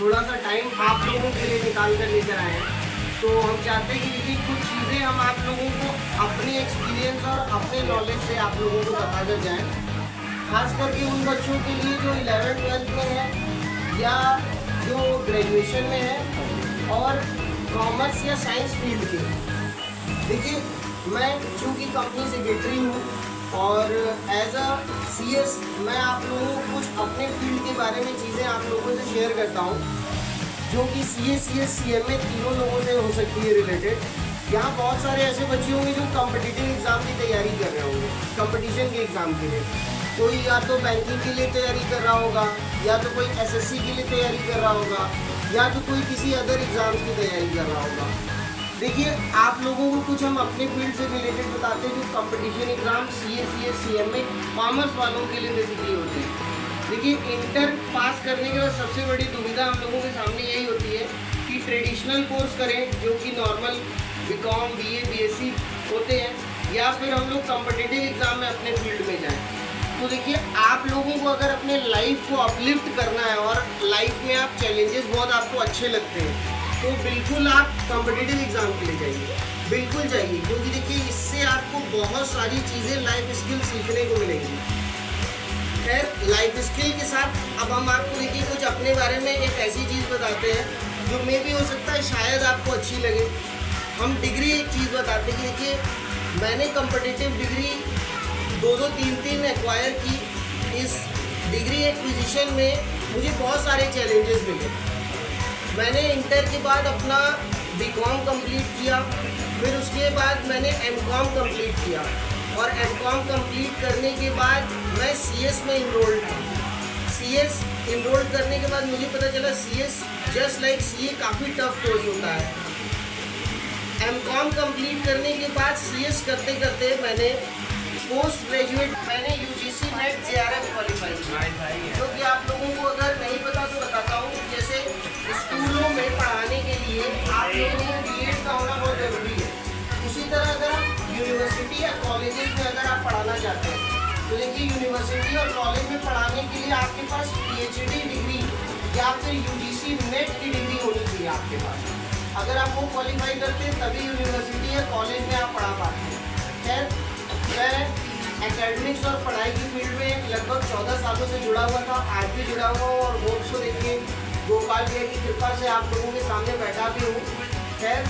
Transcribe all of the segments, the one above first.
थोड़ा सा टाइम आप लोगों के लिए निकाल कर लेकर आए हैं। तो हम चाहते हैं कि देखिए कुछ चीज़ें हम आप लोगों को अपनी एक्सपीरियंस और अपने नॉलेज से आप लोगों को बता कर जाएँ, खास करके उन बच्चों के लिए जो 11th-12th में है या जो ग्रेजुएशन में है और कॉमर्स या साइंस फील्ड के। देखिए मैं चूँकि कंपनी सेक्रेटरी हूँ और एज अ CS मैं आप लोगों को कुछ अपने फील्ड के बारे में चीज़ें आप लोगों से शेयर करता हूँ, जो कि CA, CS, CMA तीनों लोगों से हो सकती है रिलेटेड। यहाँ बहुत सारे ऐसे बच्चे होंगे जो कॉम्पिटिटिव एग्ज़ाम की तैयारी कर रहे होंगे, कंपटीशन के एग्ज़ाम के लिए। कोई या तो बैंकिंग के लिए तैयारी कर रहा होगा, या तो कोई SSC के लिए तैयारी कर रहा होगा, या तो कोई किसी अदर एग्ज़ाम्स की तैयारी कर रहा होगा। देखिए आप लोगों को कुछ हम अपने फील्ड से रिलेटेड बताते हैं जो competition exam CA, CS, CMA commerce वालों के लिए बेसिकली होते हैं। देखिए इंटर पास करने के बाद सबसे बड़ी दुविधा हम लोगों के सामने यही होती है कि ट्रेडिशनल कोर्स करें जो कि नॉर्मल BCom, BA, BSc होते हैं, या फिर हम लोग कॉम्पिटिटिव एग्ज़ाम में अपने फील्ड में जाएं। तो देखिए आप लोगों को अगर अपने लाइफ को अपलिफ्ट करना है और लाइफ में आप चैलेंजेस बहुत आपको अच्छे लगते हैं, तो बिल्कुल आप कॉम्पिटिटिव एग्ज़ाम के लिए जाइए, बिल्कुल जाइए, क्योंकि देखिए इससे आपको बहुत सारी चीज़ें लाइफ स्किल सीखने को मिलेंगी। खैर लाइफ स्किल के साथ अब हम आपको देखिए कुछ अपने बारे में एक ऐसी चीज़ बताते हैं जो मे भी हो सकता है शायद आपको अच्छी लगे। हम डिग्री एक चीज़ बताते हैं कि देखिए मैंने कॉम्पिटिटिव डिग्री 2-2, 3-3 एक्वायर की। इस डिग्री एक्विजिशन में मुझे बहुत सारे चैलेंजेस मिले। मैंने इंटर के बाद अपना BCom कंप्लीट किया, फिर उसके बाद मैंने MCom कंप्लीट किया और MCom कंप्लीट करने के बाद मैं CS में इनरोल्ड था। CS इनरोल करने के बाद मुझे पता चला CS जस्ट लाइक CA काफ़ी टफ कोर्स होता है। MCom कंप्लीट करने के बाद CS करते करते मैंने पोस्ट ग्रेजुएट मैंने UGC नेट JRF क्वालिफाई किया, जो कि आप लोगों को अगर नहीं पता तो बताता हूँ। जैसे स्कूलों में पढ़ाने के लिए आप लोगों को B.Ed का होना बहुत ज़रूरी है। उसी तरह अगर आप यूनिवर्सिटी या कॉलेजेस में अगर आप पढ़ाना चाहते हैं तो देखिए यूनिवर्सिटी और कॉलेज में पढ़ाने के लिए आपके पास PhD डिग्री या फिर UGC नेट की डिग्री होनी चाहिए आपके पास। अगर आप वो क्वालिफाई करते हैं तभी यूनिवर्सिटी या कॉलेज में आप पढ़ा पाते हैं। खैर मैं एकेडमिक्स और पढ़ाई की फील्ड में लगभग 14 सालों से जुड़ा हुआ था, आज भी जुड़ा हुआ हूँ और होप्स को देखिए गोपाल भैया की कृपा से आप लोगों के सामने बैठा भी हूँ। खैर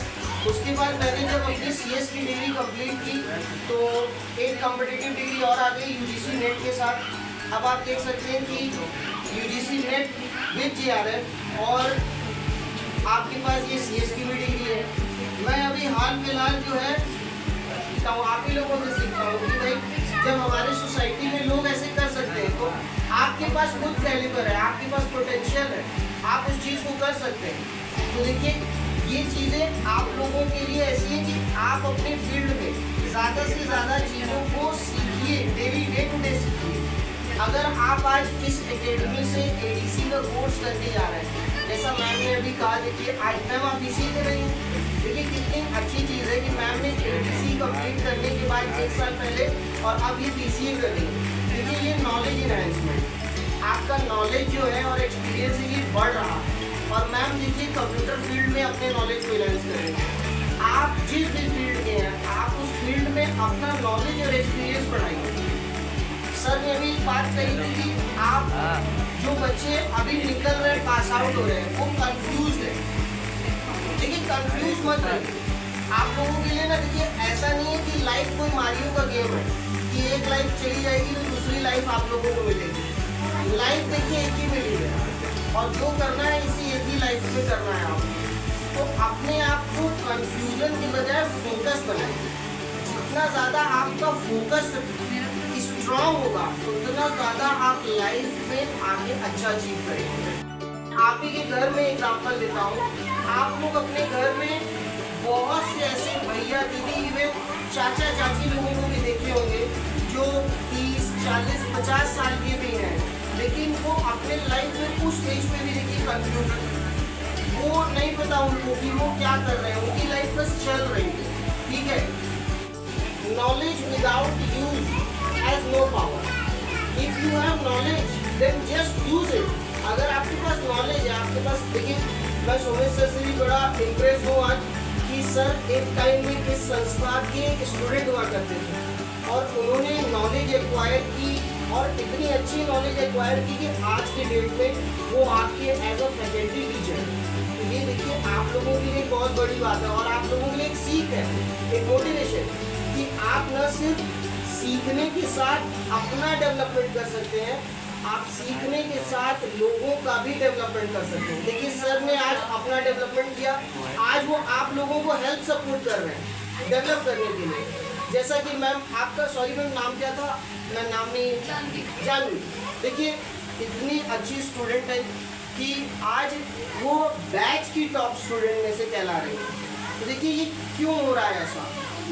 उसके बाद मैंने जब अपनी CS की डिग्री कंप्लीट की तो एक कॉम्पिटिटिव डिग्री और आ गई UGC नेट के साथ। अब आप देख सकते हैं कि UGC नेट विद JRF और आपके पास ये CS की भी डिग्री है। मैं अभी हाल फिलहाल जो है तो आप ही लोगों से सीखता हूँ कि भाई जब हमारे सोसाइटी में लोग ऐसे कर सकते हैं तो आपके पास खुद कैलिबर है, आपके पास पोटेंशियल है, आप उस चीज़ को कर सकते हैं। तो देखिए ये चीज़ें आप लोगों के लिए ऐसी हैं कि आप अपने फील्ड में ज़्यादा से ज़्यादा चीज़ों को सीखिए, डे टू डे सीखिए। अगर आप आज इस एकेडमी से ADC का कोर्स करके जा रहे हैं, जैसा मैम ने अभी कहा, देखिए आज मैम आप BCA कर रही हैं, देखिए कितनी अच्छी चीज़ है कि मैम ने ADC कंप्लीट करने के बाद 1 साल पहले और अब ये BCA कर रही है। देखिए ये नॉलेज इन्हांसमेंट, आपका नॉलेज जो है और एक्सपीरियंस है ये बढ़ रहा है। और मैम देखिए कंप्यूटर फील्ड में अपने नॉलेज को इन्हांस कर रही है। आप जिस भी फील्ड के हैं आप उस फील्ड में अपना नॉलेज और एक्सपीरियंस बढ़ाइए। सर ने अभी बात कही थी कि आप जो बच्चे अभी निकल रहे हैं, पास आउट हो रहे हैं, वो कंफ्यूज है। देखिए कंफ्यूज मत रहिए। आप लोगों के लिए ना देखिए ऐसा नहीं है कि लाइफ कोई मारियो का गेम है कि एक लाइफ चली जाएगी तो दूसरी लाइफ आप लोगों को मिलेगी। लाइफ देखिए एक ही मिली है और जो करना है इसी एक ही लाइफ में करना है आपको। तो अपने आप को कंफ्यूजन के बजाय फोकस बनाइए। जितना ज़्यादा आपका फोकस स्ट्रॉन्ग होगा उतना ज़्यादा आप लाइफ में आगे अच्छा अचीव करेंगे। आप ही के घर में एग्जाम्पल देता हूँ, आप लोग अपने घर में बहुत से ऐसे भैया दीदी इवन चाचा चाची लोगों को भी देखे होंगे जो 30, 40, 50 साल के भी हैं, लेकिन वो अपने लाइफ में उस एज में भी देखिए कंफ्यूज है। वो नहीं पता उनको कि वो क्या कर रहे हैं, उनकी लाइफ बस चल रही है। ठीक है, knowledge without use has no power. If you have knowledge then just use it. अगर आपके पास नॉलेज है, आपके पास, देखिए मैं सोमेश सर से भी बड़ा इम्प्रेस हूँ आज कि सर एक टाइम में किस संस्था के स्टूडेंट हुआ करते थे और उन्होंने नॉलेज एक्वायर की और इतनी अच्छी नॉलेज एक्वायर की कि आज के डेट में वो आपके एज अ फैकल्टी टीचर। तो ये देखिए आप लोगों के लिए बहुत बड़ी बात है और आप लोगों के लिए एक सीख है, एक मोटिवेशन कि आप न सिर्फ सीखने के साथ अपना डेवलपमेंट कर सकते हैं, आप सीखने के साथ लोगों का भी डेवलपमेंट कर सकते हैं। देखिए सर ने आज अपना डेवलपमेंट किया, आज वो आप लोगों को हेल्प सपोर्ट कर रहे हैं डेवलप करने के लिए। जैसा कि मैम आपका, सॉरी मैम नाम क्या था, मैं नाम नहीं, जानवी। देखिए इतनी अच्छी स्टूडेंट है कि आज वो बैच की टॉप स्टूडेंट में से कहला रही है। तो देखिए ये क्यों हो रहा है ऐसा,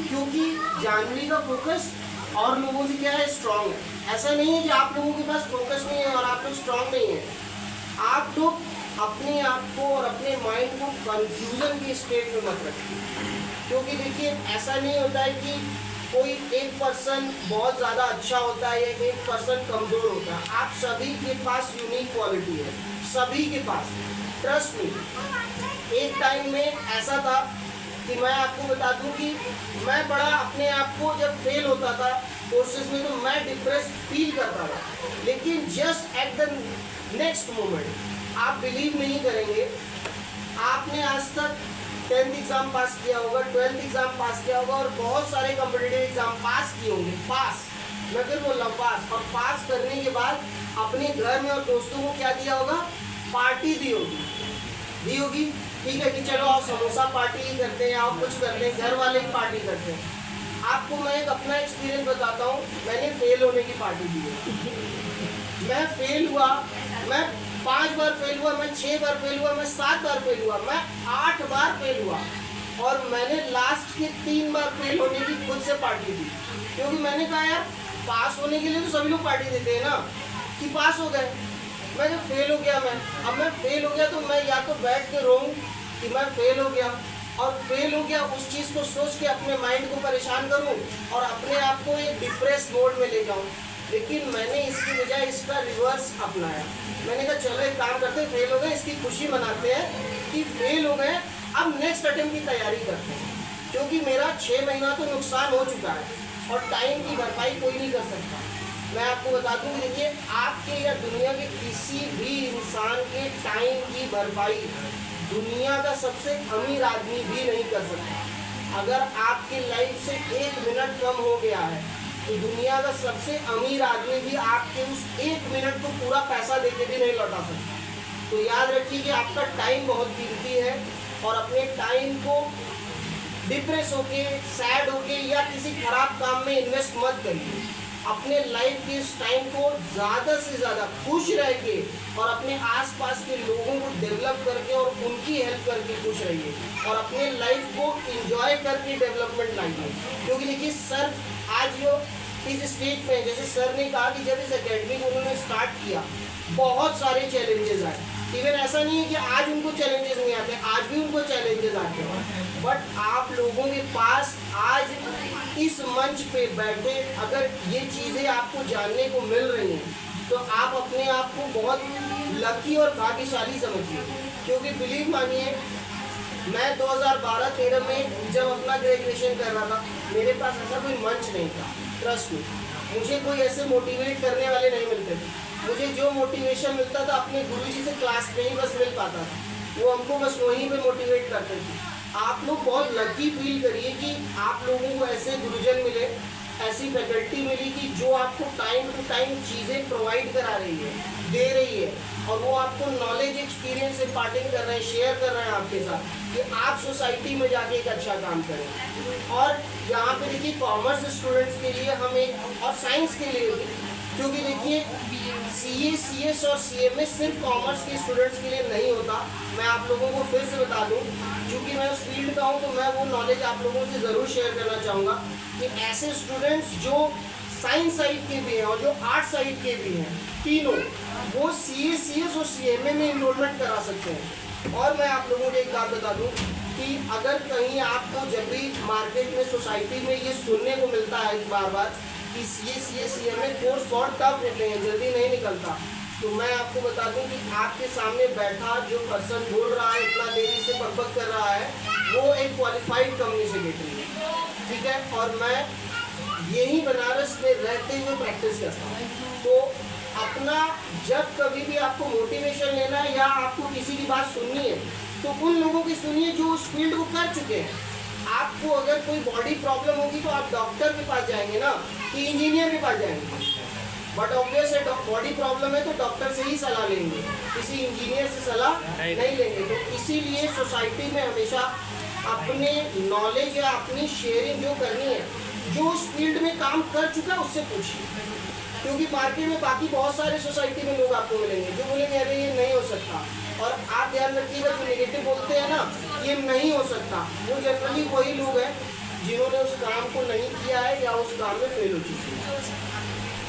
क्योंकि जानवी का फोकस और लोगों से क्या है, स्ट्रांग है। ऐसा नहीं है कि आप लोगों के पास फोकस नहीं है और आप लोग स्ट्रांग नहीं है। आप लोग अपने आप को और अपने माइंड को कंफ्यूजन की स्टेट में मत रखिए, क्योंकि देखिए ऐसा नहीं होता है कि कोई एक पर्सन बहुत ज़्यादा अच्छा होता है या एक पर्सन कमज़ोर होता है। आप सभी के पास यूनिक क्वालिटी है, सभी के पास, ट्रस्ट मी। एक टाइम में ऐसा था कि मैं आपको बता दूं कि मैं बड़ा अपने आप को जब फेल होता था कोर्सेज में तो मैं डिप्रेस फील करता था, लेकिन just at the next moment आप बिलीव नहीं करेंगे, आपने आज तक 10th एग्ज़ाम पास किया होगा, 12th एग्ज़ाम पास किया होगा और बहुत सारे कॉम्पिटिटिव एग्ज़ाम पास किए होंगे, पास, मैं फिर बोल रहा हूँ पास, और पास करने के बाद अपने घर में और दोस्तों को क्या दिया होगा, पार्टी दी होगी, ठीक है कि चलो आप समोसा पार्टी करते हैं, आप कुछ करते हैं, घर वाले ही पार्टी करते हैं। आपको मैं एक अपना एक्सपीरियंस बताता हूँ, मैंने फेल होने की पार्टी दी है। मैं फेल हुआ, मैं 5 बार फेल हुआ, मैं 6 बार फेल हुआ, मैं 7 बार फेल हुआ, मैं 8 बार फेल हुआ और मैंने लास्ट के 3 बार फेल होने की खुद से पार्टी दी, क्योंकि मैंने कहा यार पास होने के लिए तो सभी लोग पार्टी देते हैं ना, कि पास हो गए। मैं जब फेल हो गया, अब मैं फेल हो गया तो मैं या तो बैठ के रोऊं कि मैं फेल हो गया और फेल हो गया उस चीज़ को सोच के अपने माइंड को परेशान करूं और अपने आप को एक डिप्रेस मोड में ले जाऊं, लेकिन मैंने इसकी बजाय इसका रिवर्स अपनाया। मैंने कहा चलो एक काम करते हैं, फेल हो गए इसकी खुशी मनाते हैं कि फेल हो गए, अब नेक्स्ट अटेम्प्ट की तैयारी करते हैं, क्योंकि मेरा 6 महीना तो नुकसान हो चुका है और टाइम की भरपाई कोई नहीं कर सकता। मैं आपको बता दूं, देखिए आपके या दुनिया के किसी भी इंसान के टाइम की भरपाई दुनिया का सबसे अमीर आदमी भी नहीं कर सकता। अगर आपकी लाइफ से 1 मिनट कम हो गया है तो दुनिया का सबसे अमीर आदमी भी आपके उस 1 मिनट को पूरा पैसा देके भी नहीं लौटा सकता। तो याद रखिए कि आपका टाइम बहुत कीमती है और अपने टाइम को डिप्रेस होके, सैड होके या किसी खराब काम में इन्वेस्ट मत करिए। अपने लाइफ के इस टाइम को ज़्यादा से ज़्यादा खुश रह के और अपने आसपास के लोगों को डेवलप करके और उनकी हेल्प करके खुश रहिए और अपने लाइफ को एंजॉय करके डेवलपमेंट लाइए। क्योंकि देखिए सर आज जो इस स्टेज पे, जैसे सर ने कहा कि जब इस एकेडमी को उन्होंने स्टार्ट किया बहुत सारे चैलेंजेस आए। इवन ऐसा नहीं है कि आज उनको चैलेंजेस नहीं आते, आज भी उनको चैलेंजेस आते हैं, बट आप लोगों के पास आज इस मंच पे बैठे अगर ये चीज़ें आपको जानने को मिल रही हैं तो आप अपने आप को बहुत लकी और भाग्यशाली समझिए। क्योंकि बिलीव मानिए, मैं 2012-13 में जब अपना ग्रेजुएशन कर रहा था मेरे पास ऐसा कोई मंच नहीं था, ट्रस्ट में मुझे कोई ऐसे मोटिवेट करने वाले नहीं मिलते थे। मुझे जो मोटिवेशन मिलता था अपने गुरुजी से क्लास में ही बस मिल पाता था, वो हमको बस वहीं पे मोटिवेट करते थे। आप लोग बहुत लकी फील करिए कि आप लोगों को ऐसे गुरुजन मिले, ऐसी फैकल्टी मिली कि जो आपको टाइम टू टाइम चीज़ें प्रोवाइड करा रही है, दे रही है और वो आपको नॉलेज एक्सपीरियंस इम्पार्टिंग कर रहे हैं, शेयर कर रहे हैं आपके साथ कि आप सोसाइटी में जाके एक अच्छा काम करें। और यहाँ पे देखिए कॉमर्स स्टूडेंट्स के लिए हम एक, और साइंस के लिए भी, क्योंकि देखिए CA, CS और CMA सिर्फ कॉमर्स के स्टूडेंट्स के लिए नहीं होता। मैं आप लोगों को फिर से बता दूं, क्योंकि मैं उस फील्ड का हूं तो मैं वो नॉलेज आप लोगों से ज़रूर शेयर करना चाहूँगा कि ऐसे स्टूडेंट्स जो साइंस साइड के भी हैं और जो आर्ट साइड के भी हैं, तीनों वो CA, CS और CMA में इनरोलमेंट करा सकते हैं। और मैं आप लोगों को एक बात बता दूँ कि अगर कहीं आपको जब भी मार्केट में, सोसाइटी में ये सुनने को मिलता है बार बार कि CA, CMA कोर्स बहुत टफ होते हैं, जल्दी नहीं निकलता, तो मैं आपको बता दूं कि आपके सामने बैठा जो पर्सन बोल रहा है, इतना देरी से बकबक कर रहा है, वो एक क्वालिफाइड कंपनी से सेक्रेटरी है, ठीक है। और मैं यही बनारस में रहते हुए प्रैक्टिस करता हूँ। तो अपना जब कभी भी आपको मोटिवेशन लेना है या आपको किसी की बात सुननी है, तो उन लोगों की सुनिए जो उस फील्ड को कर चुके हैं। आपको अगर कोई बॉडी प्रॉब्लम होगी तो आप डॉक्टर के पास जाएंगे ना, कि इंजीनियर के पास जाएंगे। बट ऑब्वियस है बॉडी प्रॉब्लम है तो डॉक्टर से ही सलाह लेंगे, किसी इंजीनियर से सलाह नहीं लेंगे। तो इसीलिए सोसाइटी में हमेशा अपने नॉलेज या अपनी शेयरिंग जो करनी है, जो उस फील्ड में काम कर चुका है उससे पूछिए। क्योंकि मार्केट में बाकी बहुत सारे सोसाइटी में लोग आपको मिलेंगे जो बोलेंगे अरे ये नहीं हो सकता। और आप ध्यान रखिएगा जो नेगेटिव बोलते हैं ना, ये नहीं हो सकता, वो जनरली वही लोग हैं जिन्होंने उस काम को नहीं किया है या उस काम में फेल हो चुके हैं।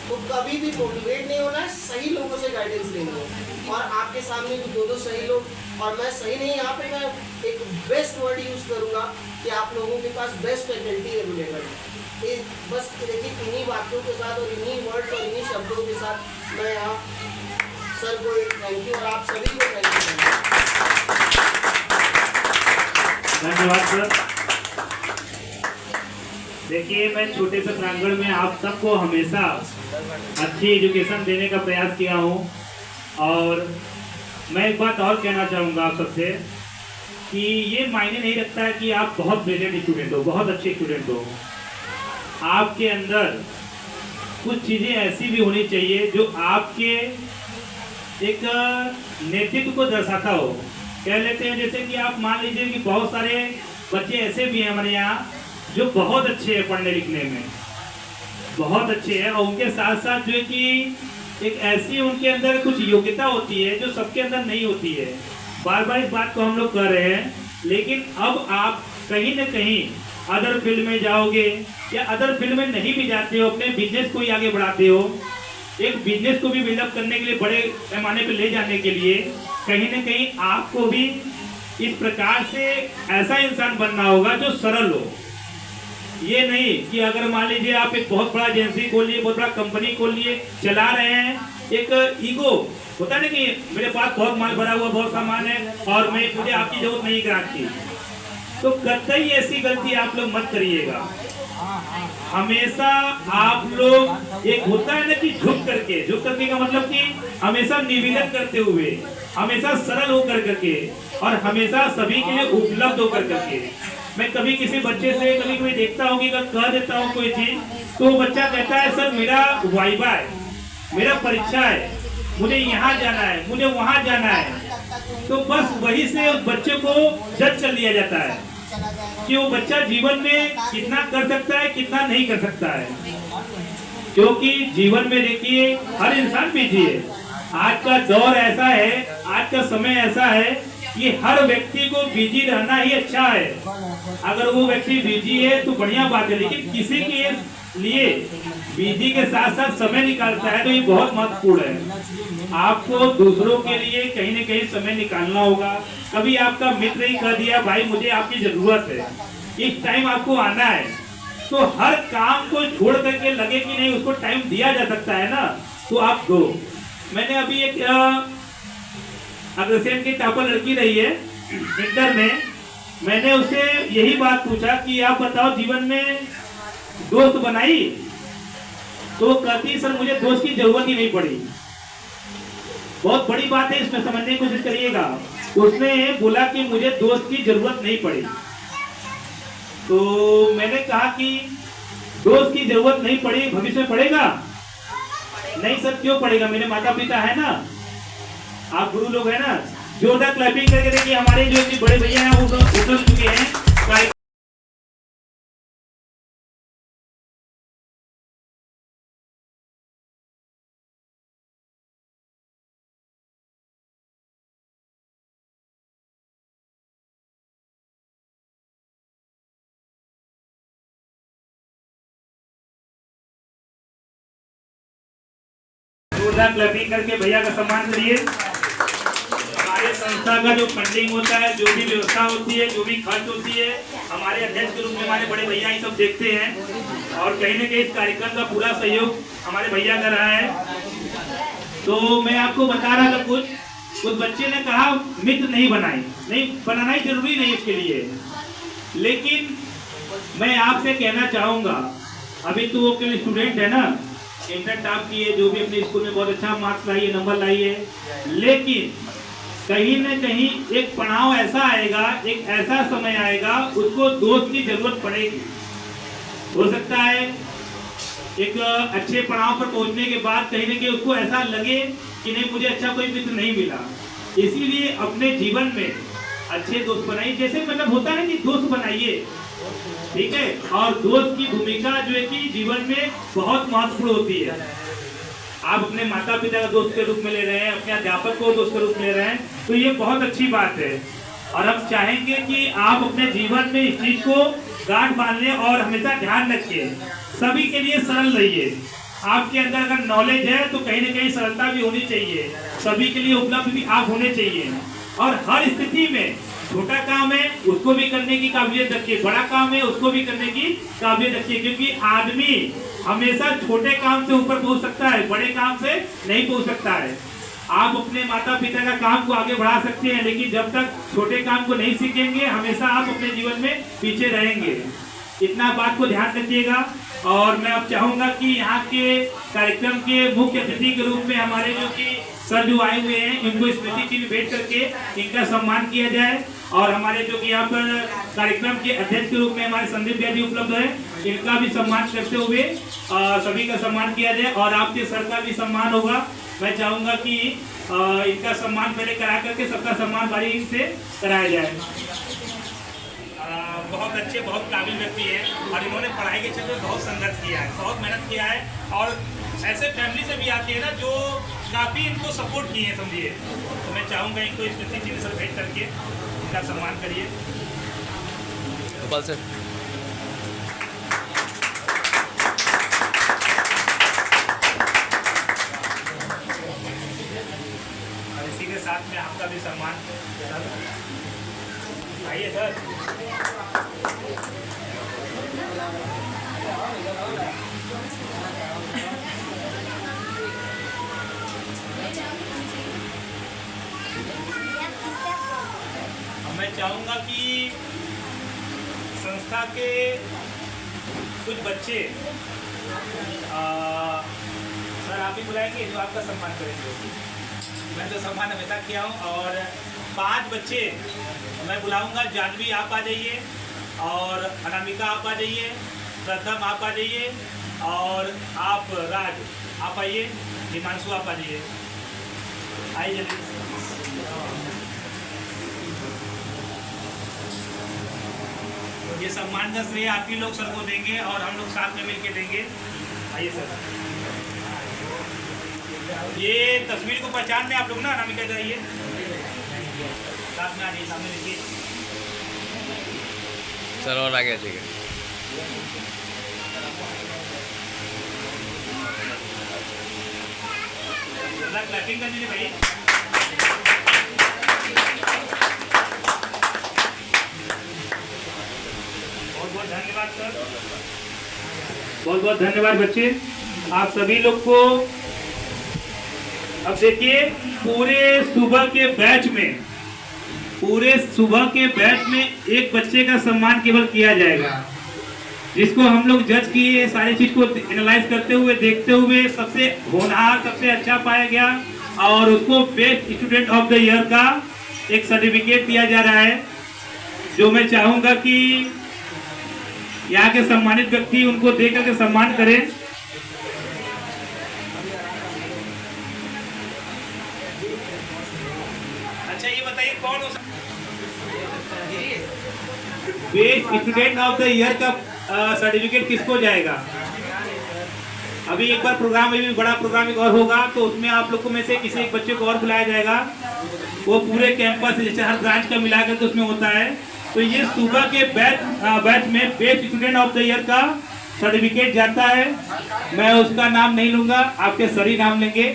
तो कभी भी मोटिवेट नहीं होना है, सही लोगों से गाइडेंस लेनी है। और आपके सामने भी दो सही लोग, और मैं सही नहीं, यहाँ पे मैं एक बेस्ट वर्ड यूज़ करूँगा कि आप लोगों के पास बेस्ट फैकल्टी अवेलेबल है। बस देखिए इन्हीं बातों के साथ और इन्हीं वर्ड्स और इन्हीं शब्दों के साथ मैं यहाँ सर को थैंक यू और आप सभी को थैंक यू। धन्यवाद सर। देखिए मैं छोटे से प्रांगण में आप सबको हमेशा अच्छी एजुकेशन देने का प्रयास किया हूँ। और मैं एक बात और कहना चाहूँगा आप सबसे कि ये मायने नहीं रखता है कि आप बहुत ब्रिलियंट स्टूडेंट हो, बहुत अच्छे स्टूडेंट हो। आपके अंदर कुछ चीज़ें ऐसी भी होनी चाहिए जो आपके एक नेतृत्व को दर्शाता हो। कह लेते हैं जैसे कि आप मान लीजिए कि बहुत सारे बच्चे ऐसे भी हैं हमारे यहाँ जो बहुत अच्छे हैं, पढ़ने लिखने में बहुत अच्छे हैं, और उनके साथ साथ जो है कि एक ऐसी उनके अंदर कुछ योग्यता होती है जो सबके अंदर नहीं होती है। बार बार इस बात को हम लोग कर रहे हैं, लेकिन अब आप कहीं ना कहीं अदर फील्ड में जाओगे या अदर फील्ड में नहीं भी जाते हो, अपने बिजनेस को ही आगे बढ़ाते हो, एक बिजनेस को भी बिल्डअप करने के लिए, बड़े पैमाने पर ले जाने के लिए कहीं ना कहीं आपको भी इस प्रकार से ऐसा इंसान बनना होगा जो सरल हो। ये नहीं कि अगर मान लीजिए आप एक बहुत बड़ा एजेंसी खोल लिए, बहुत बड़ा कंपनी खोल लिए, चला रहे हैं, एक ईगो होता है ना कि मेरे पास बहुत माल भरा हुआ, बहुत सामान है और मुझे आपकी जरूरत नहीं ग्राहक की, तो कतई ऐसी गलती आप लोग मत करिएगा। हमेशा आप लोग एक होता है ना कि झुक करके का मतलब कि हमेशा निवेदन करते हुए, हमेशा सरल होकर करके और हमेशा सभी के लिए उपलब्ध होकर करके। मैं कभी किसी बच्चे से कभी देखता हूँ कि कह देता हूँ कोई चीज, तो वो बच्चा कहता है सर मेरा वाइवा है, मेरा परीक्षा है, मुझे यहाँ जाना है, मुझे वहाँ जाना है, तो बस वही से उस बच्चे को जज कर लिया जाता है कि वो बच्चा जीवन में कितना कर सकता है, कितना नहीं कर सकता है। क्योंकि जीवन में देखिए हर इंसान बिजी है। आज का दौर ऐसा है, आज का समय ऐसा है कि हर व्यक्ति को बिजी रहना ही अच्छा है। अगर वो व्यक्ति बिजी है तो बढ़िया बात है, लेकिन किसी के लिए बिजी के साथ साथ समय निकालता है तो ये बहुत महत्वपूर्ण है। आपको दूसरों के लिए कहीं न कहीं समय निकालना होगा। कभी आपका मित्र ही कह दिया भाई मुझे आपकी जरूरत है, इस टाइम आपको आना है, तो हर काम को छोड़ करके लगे कि नहीं उसको टाइम दिया जा सकता है ना, तो आप दो। मैंने अभी एक अग्रसेन की टॉपर लड़की रही है इंटर में, मैंने उससे यही बात पूछा कि आप बताओ जीवन में दोस्त बनाई, तो कहती सर मुझे दोस्त की जरूरत ही नहीं पड़ी। बहुत बड़ी बात है, इसमें समझने की कोशिश करिएगा। उसने बोला कि मुझे दोस्त की जरूरत नहीं पड़ी। तो मैंने कहा कि दोस्त की जरूरत नहीं पड़ी, भविष्य में पड़ेगा? नहीं सर क्यों पड़ेगा, मेरे माता पिता है ना, आप गुरु लोग है ना। जोरदार क्लैपिंग करके देखिए, हमारे जो बड़े भैया हैं वो उतर चुके हैं। जोरदार क्लैपिंग करके भैया का सम्मान करिए। हमारे संस्था का जो फंडिंग होता है, जो भी व्यवस्था होती है, जो भी खर्च होती है, हमारे अध्यक्ष के रूप में हमारे बड़े भैया ही सब देखते हैं, और कहीं न कहीं इस कार्यक्रम का पूरा सहयोग हमारे भैया कर रहा है। तो मैं आपको बता रहा था कुछ बच्चे ने कहा मित्र नहीं बनाना ही जरूरी नहीं इसके लिए, लेकिन मैं आपसे कहना चाहूंगा, अभी तो वो केवल स्टूडेंट है ना, इंटर टॉप की है, जो भी अपने स्कूल में बहुत अच्छा मार्क्स लाई है, नंबर लाई है, लेकिन कहीं न कहीं एक पड़ाव ऐसा आएगा, एक ऐसा समय आएगा, उसको दोस्त की जरूरत पड़ेगी। हो सकता है एक अच्छे पड़ाव पर पहुंचने के बाद कहीं न कहीं उसको ऐसा लगे कि नहीं, मुझे अच्छा कोई मित्र नहीं मिला। इसीलिए अपने जीवन में अच्छे दोस्त बनाइए, जैसे मतलब होता है कि दोस्त बनाइए, ठीक है। और दोस्त की भूमिका जो है कि जीवन में बहुत महत्वपूर्ण होती है। आप अपने माता पिता का दोस्त के रूप में ले रहे हैं, अपने अध्यापक को दोस्त के रूप में ले रहे हैं, तो ये बहुत अच्छी बात है। और हम चाहेंगे कि आप अपने जीवन में इस चीज को गांठ बांध लें और हमेशा ध्यान रखिए, सभी के लिए सरल रहिए। आपके अंदर अगर नॉलेज है तो कहीं ना कहीं सरलता भी होनी चाहिए, सभी के लिए उपलब्ध भी आप होने चाहिए। और हर स्थिति में छोटा काम है उसको भी करने की काबिलियत रखिए, बड़ा काम है उसको भी करने की काबिलियत रखिए, क्योंकि आदमी हमेशा छोटे काम से ऊपर पहुंच सकता है, बड़े काम से नहीं पहुंच सकता है। आप अपने माता पिता का काम को आगे बढ़ा सकते हैं, लेकिन जब तक छोटे काम को नहीं सीखेंगे हमेशा आप अपने जीवन में पीछे रहेंगे। इतना बात को ध्यान रखिएगा। और मैं अब चाहूंगा कि यहाँ के कार्यक्रम के मुख्य अतिथि के रूप में हमारे जो कि सर जो आए हुए हैं, इनको स्मृति चिन्ह भेंट करके इनका सम्मान किया जाए। और हमारे जो कि यहाँ पर कार्यक्रम के अध्यक्ष के रूप में हमारे संदीप भैया जी उपलब्ध है, इनका भी सम्मान करते हुए सभी का सम्मान किया जाए। और आपके सर का भी सम्मान होगा। मैं चाहूंगा कि इनका सम्मान पहले करा करके सबका सम्मान बारीकी से कराया जाए। बहुत अच्छे, बहुत काबिल व्यक्ति है और इन्होंने पढ़ाई के क्षेत्र में बहुत संघर्ष किया है, बहुत मेहनत किया है, और ऐसे फैमिली से भी आती है ना जो काफ़ी इनको सपोर्ट किए हैं, समझिए। तो मैं चाहूँगा इनको स्मृति चिन्ह से भेंट करके इनका सम्मान करिए। सर और इसी के साथ में आपका भी सम्मान। आइए सर। मैं चाहूंगा कि संस्था के कुछ बच्चे सर आप ही बुलाएंगे जो आपका सम्मान करेंगे। मैं तो सम्मान हमेशा किया हूँ। और 5 बच्चे मैं बुलाऊंगा। जानवी आप आ जाइए, और अनामिका आप आ जाइए, प्रथम आप आ जाइए, और आप राज आप आइए, हिमांशु आप आ जाइए, आइए जल्दी। ये सम्मान का श्रेय आप ही लोग सर को देंगे और हम लोग साथ में मिलके देंगे। आइए सर। ये तस्वीर को पहचान में आप लोग ना, अनामिका जाइए साथ में, आइए सामने देखिए सर। और आगे ठीक है। क्लैपिंग कर दीजिए भाई। बहुत बहुत धन्यवाद सर, बहुत बहुत धन्यवाद बच्चे आप सभी लोग को। अब देखिए पूरे सुबह के बैच में एक बच्चे का सम्मान केवल किया जाएगा, जिसको हम लोग जज किए, सारी चीज को एनालाइज करते हुए, देखते हुए सबसे होनहार, सबसे अच्छा पाया गया और उसको best student of the year का एक सर्टिफिकेट दिया जा रहा है, जो मैं चाहूंगा कि यहाँ के सम्मानित व्यक्ति उनको दे करके सम्मान करें। अच्छा ये बताइए कौन हो best student of the year का सर्टिफिकेट किसको जाएगा? अभी एक बार प्रोग्राम में भी बड़ा प्रोग्राम एक और होगा, तो उसमें आप लोगों में से किसी एक बच्चे को और बुलाया जाएगा। वो पूरे कैंपस जैसे हर ब्रांच का मिलाकर तो उसमें होता है। तो ये सुबह के बैच में best student of the year का सर्टिफिकेट जाता है। मैं उसका नाम नहीं लूंगा, आपके सर ही नाम लेंगे।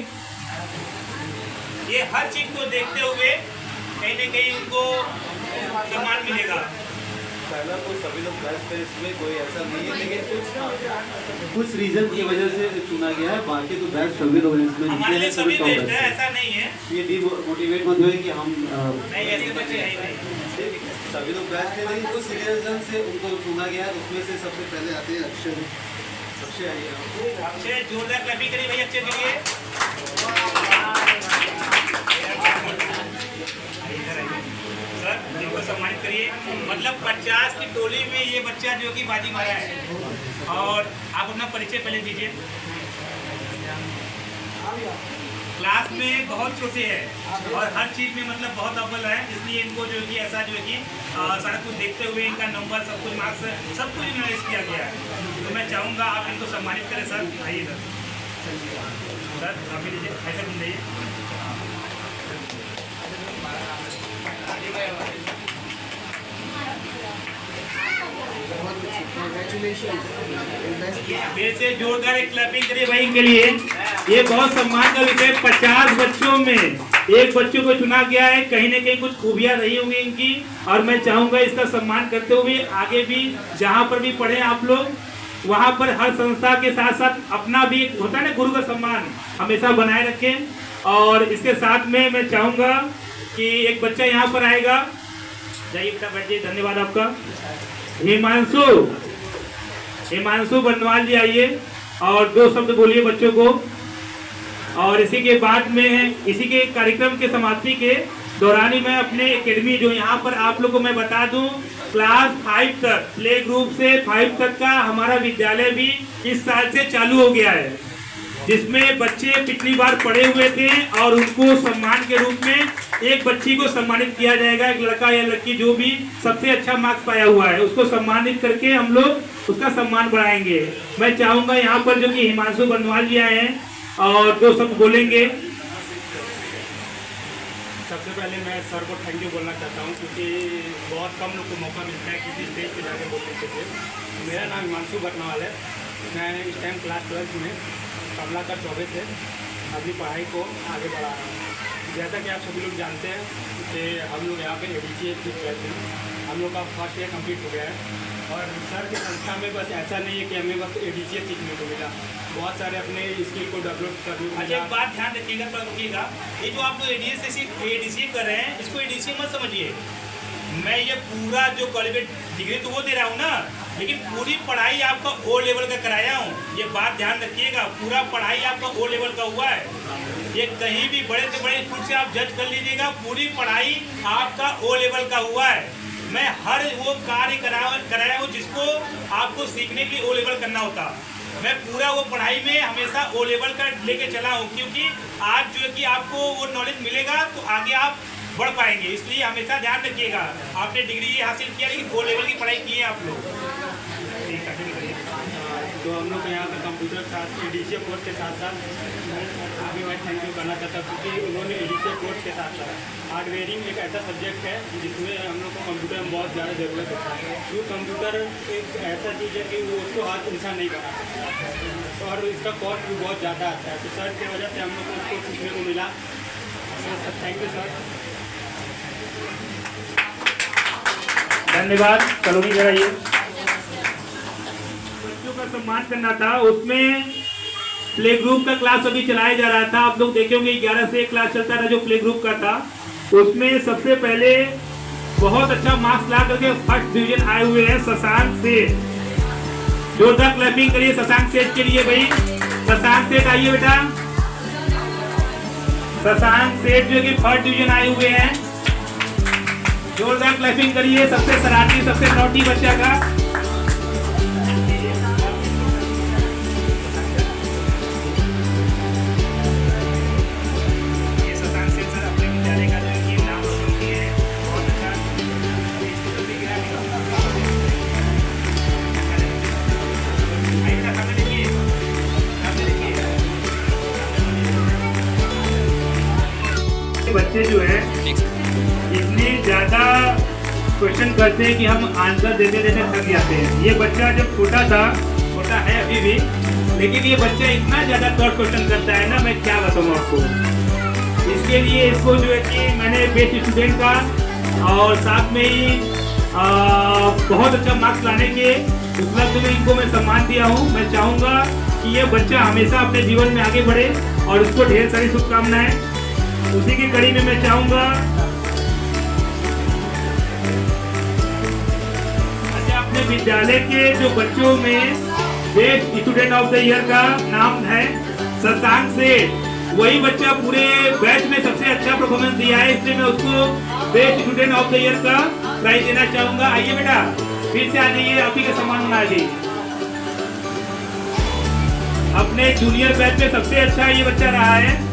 ये हर चीज को देखते हुए कहीं न कहीं उनको सम्मान मिलेगा। पहला तो सभी लोग बेस्ट है, इसमें कोई ऐसा नहीं है, लेकिन कुछ रीजन की वजह से चुना गया है। बाकी तो बेस्ट सभी लोग हैं इसमें, हमारे लिए सभी बेस्ट है, ऐसा नहीं है। ये डिमोटिवेट मत हुए कि हम नहीं, ऐसे बच्चे है ही नहीं। सभी लोग बेस्ट है, लेकिन कुछ रीजन से उनको चुना गया है। उसमें से सबसे पहले आते हैं अक्षय। अक्षय आइए। अक्षय, जोरदार क्लैपिंग करिए भाई अक्षय के लिए। सर, इनको सम्मानित करिए। मतलब 50 की टोली में ये बच्चा जो कि बाजी मारा है। और आप अपना परिचय पहले दीजिए। क्लास में बहुत छोटे हैं और हर चीज़ में मतलब बहुत अव्वल है, इसलिए इनको जो कि ऐसा जो है कि सारा कुछ देखते हुए इनका नंबर सब कुछ मार्क्स सब कुछ एनालाइज किया गया है। तो मैं चाहूँगा आप इनको सम्मानित करें। सर आइए सर, आप भी लीजिए, ऐसा भी लीजिए। फिर से जोरदार एक क्लैपिंग करिए भाई इनके लिए। ये बहुत सम्मान का विषय। 50 बच्चों में एक बच्चों को चुना गया है। कहीं ना कहीं कुछ खूबियां रही होंगी इनकी, और मैं चाहूंगा इसका सम्मान करते हुए आगे भी जहां पर भी पढ़े आप लोग, वहां पर हर संस्था के साथ साथ अपना भी एक होता है ना गुरु का सम्मान, हमेशा बनाए रखें। और इसके साथ में मैं चाहूंगा कि एक बच्चा यहाँ पर आएगा। जाइए बेटा, बैठिए। धन्यवाद आपका। हिमांशु बनवाल जी आइए और 2 शब्द बोलिए बच्चों को। और इसी के बाद में, इसी के कार्यक्रम के समाप्ति के दौरान ही मैं अपने एकेडमी जो यहाँ पर आप लोगों को मैं बता दूं, क्लास 5 तक, प्ले ग्रुप से 5 तक का हमारा विद्यालय भी इस साल से चालू हो गया है, जिसमें बच्चे पिछली बार पढ़े हुए थे और उनको सम्मान के रूप में एक बच्ची को सम्मानित किया जाएगा। एक लड़का या लड़की जो भी सबसे अच्छा मार्क्स पाया हुआ है उसको सम्मानित करके हम लोग उसका सम्मान बढ़ाएंगे। मैं चाहूँगा यहाँ पर जो कि हिमांशु बनवाल जी आए हैं और 2 शब्द बोलेंगे। सबसे पहले मैं सर को थैंक यू बोलना चाहता हूँ, क्योंकि बहुत कम लोग को मौका मिलता है किसी स्टेज पे जाके बोलने के लिए। मेरा नाम हिमांशु बनवाल है। मैं इस टाइम क्लास 12 में कमलाकर चौबे से अपनी पढ़ाई को आगे बढ़ा रहा हूँ। जैसा कि आप सभी लोग जानते हैं कि हम लोग यहाँ पे ADCA सीख रहे थे। हम लोग का फर्स्ट ईयर कंप्लीट हो गया है और सर की संस्था में बस ऐसा नहीं है कि हमें बस ADCA सीखने को मिला, बहुत सारे अपने स्किल को डेवलप करने को अच्छा, एक बात ध्यान रखिएगा, पर रुकिएगा। ये जो आप लोग ADCA कर रहे हैं, इसको ADCA मत समझिए। मैं ये पूरा जो क्वालिफाइड डिग्री तो वो दे रहा हूँ ना, लेकिन पूरी पढ़ाई आपका O लेवल का कराया हूँ। ये बात ध्यान रखिएगा, पूरा पढ़ाई आपका O लेवल का हुआ है। ये कहीं भी बड़े से बड़े स्कूल से आप जज कर लीजिएगा, पूरी पढ़ाई आपका O लेवल का हुआ है। मैं हर वो कार्य कराया हूँ जिसको आपको सीखने के लिए O लेवल करना होता। मैं पूरा वो पढ़ाई में हमेशा O लेवल का लेके चला हूँ, क्योंकि आज जो है कि आपको वो नॉलेज मिलेगा तो आगे आप बढ़ पाएंगे। इसलिए हमेशा ध्यान रखिएगा, आपने डिग्री ये हासिल किया लेकिन O लेवल की पढ़ाई की है आप लोग। ठीक है, तो हम लोग यहाँ पे कंप्यूटर के साथ ADCA कोर्स के साथ साथ आगे मैं थैंक यू करना चाहता हूँ, क्योंकि उन्होंने ADCA कोर्स के साथ साथ हार्डवेयरिंग एक ऐसा सब्जेक्ट है जिसमें हम लोग को कंप्यूटर में बहुत ज़्यादा ज़रूरत होता है। जो कंप्यूटर एक ऐसा चीज़ है कि वो उसको हर इंसान नहीं बना सकता और इसका कॉस्ट भी बहुत ज़्यादा आता है। तो सर की वजह से हम लोग को उसको सीखने को मिला। Sir thank you sir. धन्यवाद। कलोनी कराइए। बच्चों का सम्मान करना था, उसमें प्ले ग्रुप का क्लास अभी चलाया जा रहा था। आप लोग देखे होंगे 11 से एक क्लास चलता था जो प्ले ग्रुप का था। उसमें सबसे पहले बहुत अच्छा मार्क्स ला करके फर्स्ट डिवीजन आए हुए हैं शशांक सेठ। जोरदार क्लैपिंग करिए शशांक सेठ के लिए भाई। शशांक सेठ आइए बेटा। शशांक सेठ जो कि फर्स्ट डिवीजन आए हुए हैं, जोरदार क्लैपिंग करिए। सबसे शरारती, सबसे नौटी बच्चा का। ये शशांक सेठ सर अपने विद्यालय का जो है कि नाम रोशन किए हैं, बहुत अच्छा। स्कूल भी गया बच्चे जो है इतनी ज्यादा क्वेश्चन करते हैं कि हम आंसर देते देते थक जाते हैं। ये बच्चा जब छोटा था, छोटा है अभी भी, लेकिन ये बच्चा इतना ज्यादा शॉर्ट क्वेश्चन करता है ना, मैं क्या बताऊँ आपको। इसके लिए इसको जो है कि मैंने बेस्ट स्टूडेंट का और साथ में ही बहुत अच्छा मार्क्स लाने के उपलब्ध में इनको मैं सम्मान दिया हूँ। मैं चाहूँगा कि ये बच्चा हमेशा अपने जीवन में आगे बढ़े और उसको ढेर सारी शुभकामनाएं। उसी की कड़ी में मैं चाहूँगा अपने विद्यालय के जो बच्चों में best student of the year का नाम है शशांक सेठ। वही बच्चा पूरे बैच में सबसे अच्छा परफॉर्मेंस दिया है, इसलिए मैं उसको best student of the year का प्राइज देना चाहूंगा। आइए बेटा, फिर से आ जाइए, आप ही का सम्मान होना। आ जाइए। अपने जूनियर बैच में सबसे अच्छा ये बच्चा रहा है।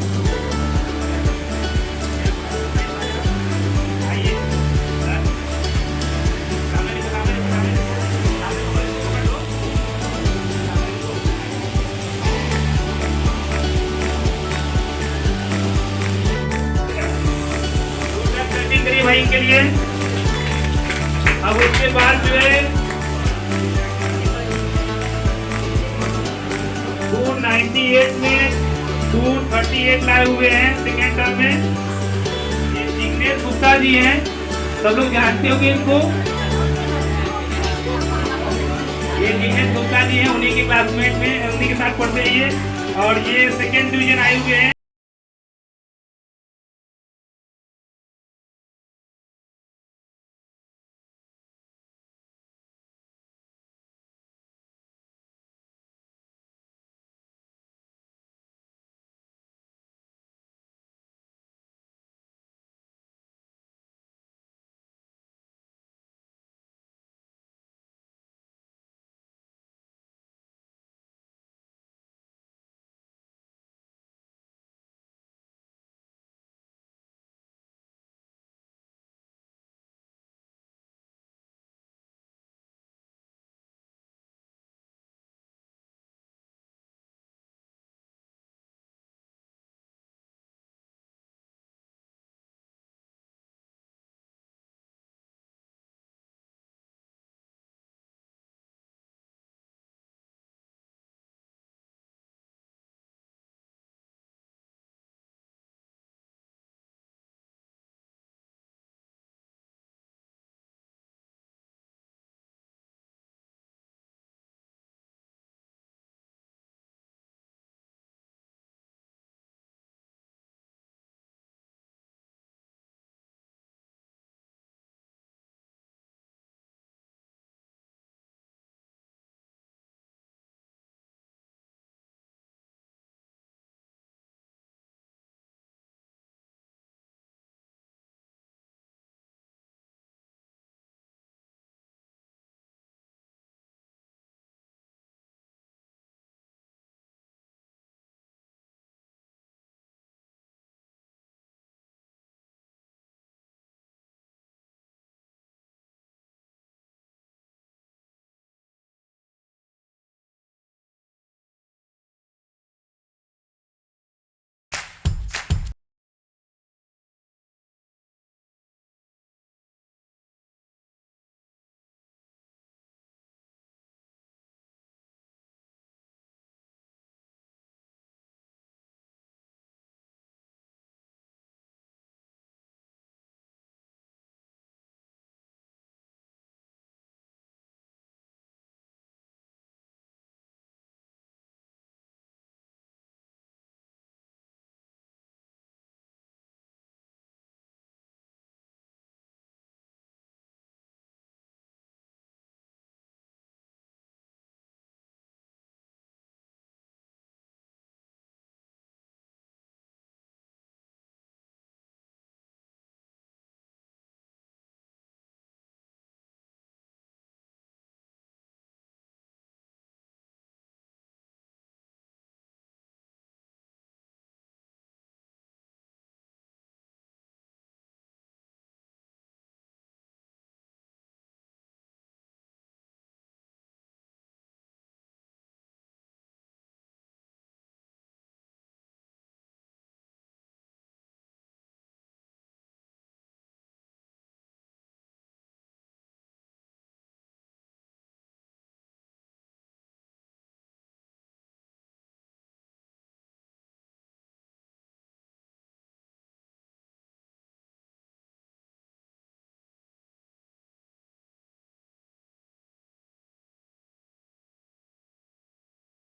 भाई के लिए अब उसके बाद जो है 298 में 238 लाए हुए हैं सेकेंड टर्म में। ये जिग्नेश गुप्ता जी हैं, सब लोग जानते होंगे इनको। ये जिग्नेश गुप्ता जी हैं, उन्हीं के क्लासमेट में, उन्हीं के साथ पढ़ते हैं ये। और ये सेकेंड डिवीजन आए हुए हैं।